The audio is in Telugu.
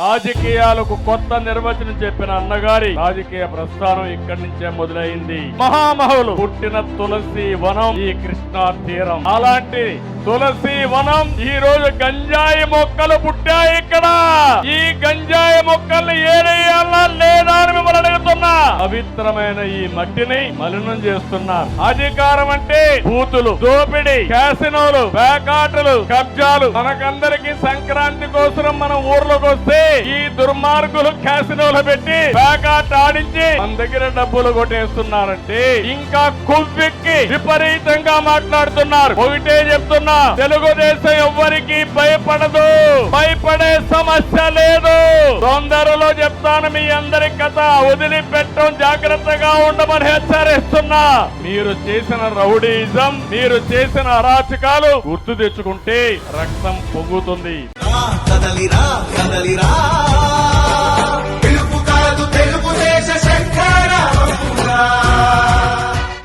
రాజకీయాలకు కొత్త నిర్వచనం చెప్పిన అన్నగారి రాజకీయ ప్రస్థానం ఇక్కడి నుంచే మొదలైంది. మహామహులు పుట్టిన తులసి వనం ఈ కృష్ణా తీరం. అలాంటి తులసి వనం ఈ రోజు గంజాయి మొక్కలు పుట్టాయి ఇక్కడ. ఈ గంజాయి మొక్కల్ని ఏరేయాలా లేదా అని మిమ్మల్ని అడుగుతున్నా. పవిత్రమైన ఈ మట్టిని మలినం చేస్తున్నారు. అధికారం అంటే బూతులు, దోపిడీ, క్యాసినోలు, పేకాటలు, కబ్జాలు. మనకందరికి సంక్రాంతి కోసం మనం ఊర్లోకి వస్తే ఈ దుర్మార్గులు క్యాసినోలు పెట్టి పేకాట ఆడించి మన దగ్గర డబ్బులు కొట్టేస్తున్నారంటే ఇంకా కొవ్వెక్కి విపరీతంగా మాట్లాడుతున్నారు. ఒకటే చెప్తున్నా, తెలుగుదేశం ఎవ్వరికి భయపడదు, భయపడే సమస్య లేదు. తొందరలో చెప్తాను మీ అందరి కథ. వదిలిపెట్టం, జాగ్రత్తగా ఉండమని హెచ్చరిస్తున్నా. మీరు చేసిన రౌడీజం, మీరు చేసిన అరాచకాలు గుర్తు తెచ్చుకుంటే రక్తం పొంగుతుంది.